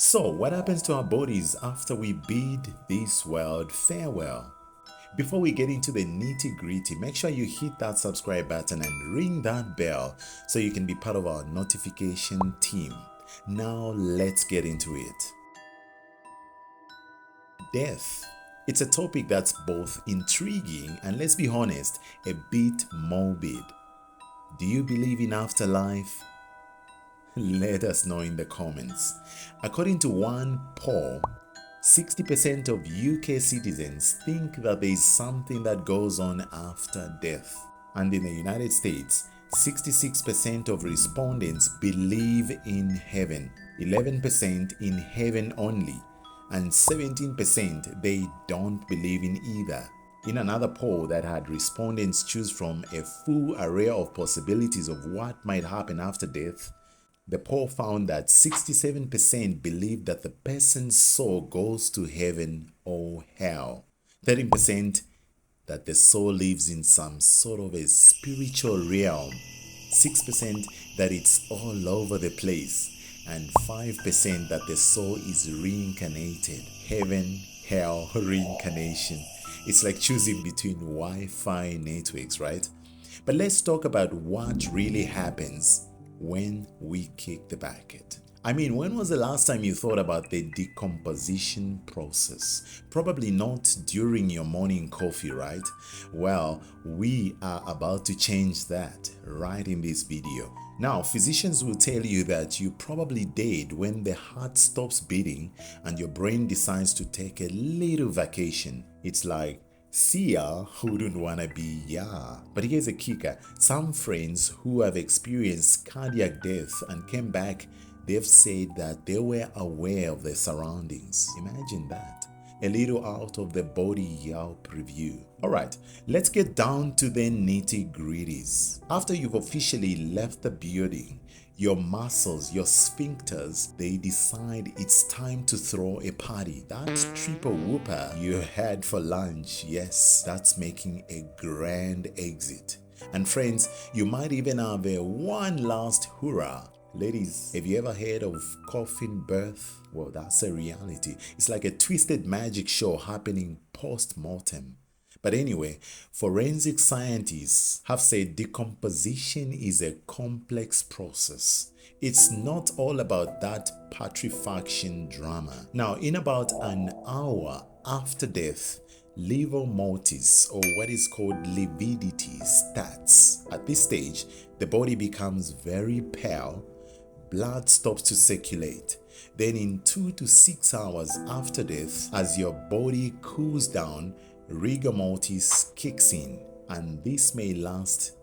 So, what happens to our bodies after we bid this world farewell? Before we get into the nitty gritty, make sure you hit that subscribe button and ring that bell so you can be part of our notification team. Now, let's get into it. Death. It's a topic that's both intriguing and, let's be honest, a bit morbid. Do you believe in afterlife? Let us know in the comments. According to one poll, 60% of UK citizens think that there is something that goes on after death. And in the United States, 66% of respondents believe in heaven, 11% in heaven only, and 17% they don't believe in either. In another poll that had respondents choose from a full array of possibilities of what might happen after death, the poll found that 67% believe that the person's soul goes to heaven or hell, 13% that the soul lives in some sort of a spiritual realm, 6% that it's all over the place, and 5% that the soul is reincarnated. Heaven, hell, reincarnation. It's like choosing between Wi-Fi networks, right? But let's talk about what really happens when we kick the bucket. I mean, when was the last time you thought about the decomposition process? Probably not during your morning coffee, right? Well, we are about to change that right in this video. Now, physicians will tell you that you probably dead when the heart stops beating and your brain decides to take a little vacation. It's like, see ya, wouldn't wanna be ya. But here's a kicker. Some friends who have experienced cardiac death and came back, they've said that they were aware of their surroundings. Imagine that. A little out of the body Yelp review. Alright, let's get down to the nitty gritties. After you've officially left the building, your muscles, your sphincters, they decide it's time to throw a party. That triple whooper you had for lunch, yes, that's making a grand exit. And friends, you might even have a one last hurrah. Ladies, have you ever heard of coffin birth? Well, that's a reality. It's like a twisted magic show happening post-mortem. But anyway, forensic scientists have said decomposition is a complex process. It's not all about that putrefaction drama. Now, in about an hour after death, livor mortis, or what is called lividity, starts. At this stage, the body becomes very pale, blood stops to circulate. Then in 2 to 6 hours after death, as your body cools down, rigor mortis kicks in, and this may last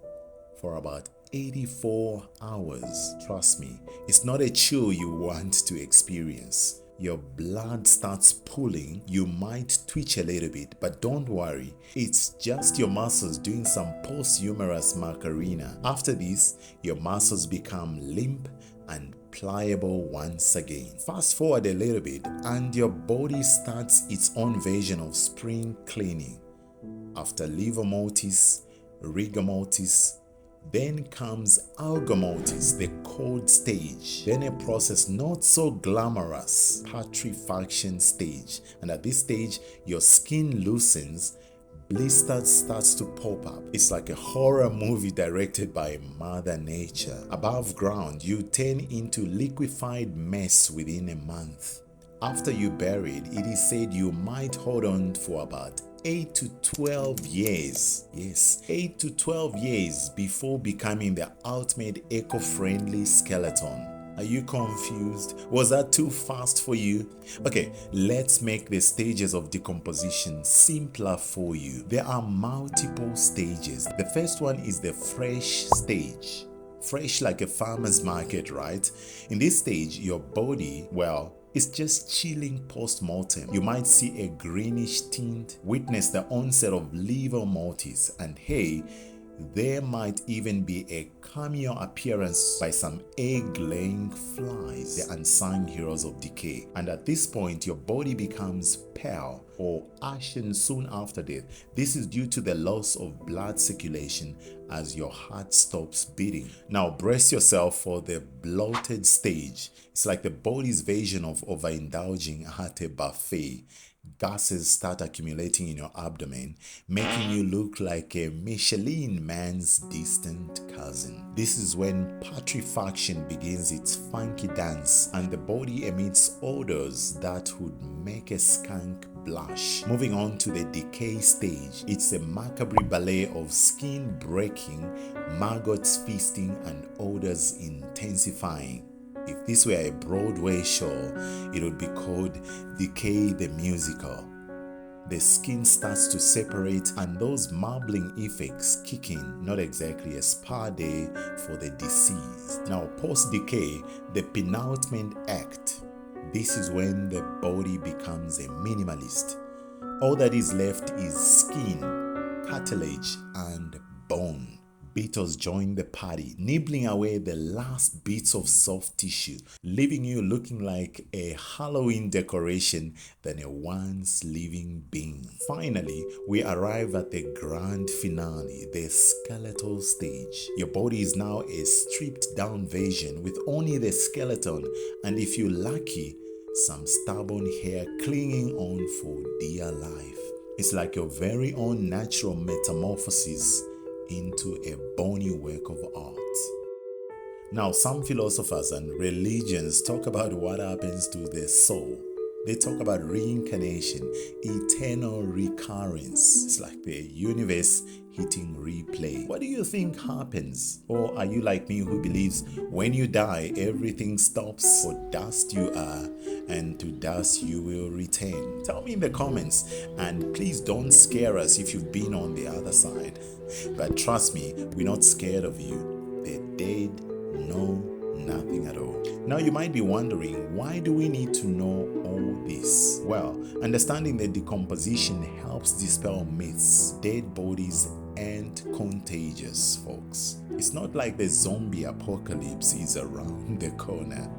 for about 84 hours. Trust me, it's not a chill you want to experience. Your blood starts pooling, you might twitch a little bit, but don't worry, it's just your muscles doing some post-humerus macarena. After this, your muscles become limp and pliable once again. Fast forward a little bit and your body starts its own version of spring cleaning. After livor mortis, rigor mortis, then comes algor mortis, the cold stage. Then a process not so glamorous, putrefaction stage. And at this stage, your skin loosens, blisters starts to pop up. It's like a horror movie directed by Mother Nature. Above ground, you turn into liquefied mess within a month. After you buried, it is said you might hold on for about 8 to 12 years. Yes, 8 to 12 years before becoming the ultimate eco-friendly skeleton. Are you confused? Was that too fast for you? Okay, let's make the stages of decomposition simpler for you. There are multiple stages. The first one is the fresh stage. Fresh like a farmer's market, right? In this stage, your body, well, it's just chilling post-mortem. You might see a greenish tint, witness the onset of livor mortis, and hey, There might even be a cameo appearance by some egg-laying flies, the unsung heroes of decay. And at this point, your body becomes pale or ashen soon after death. This is due to the loss of blood circulation as your heart stops beating. Now brace yourself for the bloated stage. It's like the body's version of overindulging at a buffet. Gases start accumulating in your abdomen, making you look like a Michelin man's distant cousin. This is when putrefaction begins its funky dance and the body emits odors that would make a skunk blush. Moving on to the decay stage, it's a macabre ballet of skin breaking, maggots feasting, and odors intensifying. If this were a Broadway show, it would be called Decay the Musical. The skin starts to separate and those marbling effects kick in, not exactly a spa day for the deceased. Now, post-decay, the penultimate act. This is when the body becomes a minimalist. All that is left is skin, cartilage, and bone. Beetles join the party, nibbling away the last bits of soft tissue, leaving you looking like a Halloween decoration than a once living being. Finally, we arrive at the grand finale, the skeletal stage. Your body is now a stripped down version with only the skeleton, and if you're lucky, some stubborn hair clinging on for dear life. It's like your very own natural metamorphosis into a bony work of art. Now, some philosophers and religions talk about what happens to the soul. They talk about reincarnation, eternal recurrence. It's like the universe hitting replay. What do you think happens? Or are you like me who believes when you die, everything stops? For dust you are, and to dust you will return. Tell me in the comments, and please don't scare us if you've been on the other side. But trust me, we're not scared of you. The dead know nothing at all. Now you might be wondering, why do we need to know all this? Well, understanding the decomposition helps dispel myths. Dead bodies aren't contagious, folks. It's not like the zombie apocalypse is around the corner.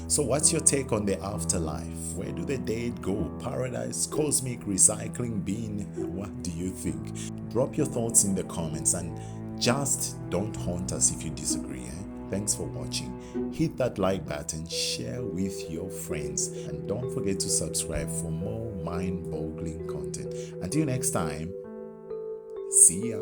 So what's your take on the afterlife? Where do the dead go? Paradise, cosmic recycling bin? What do you think? Drop your thoughts in the comments and just don't haunt us if you disagree. Thanks for watching. Hit that like button, share with your friends, and don't forget to subscribe for more mind-boggling content. Until next time, see ya.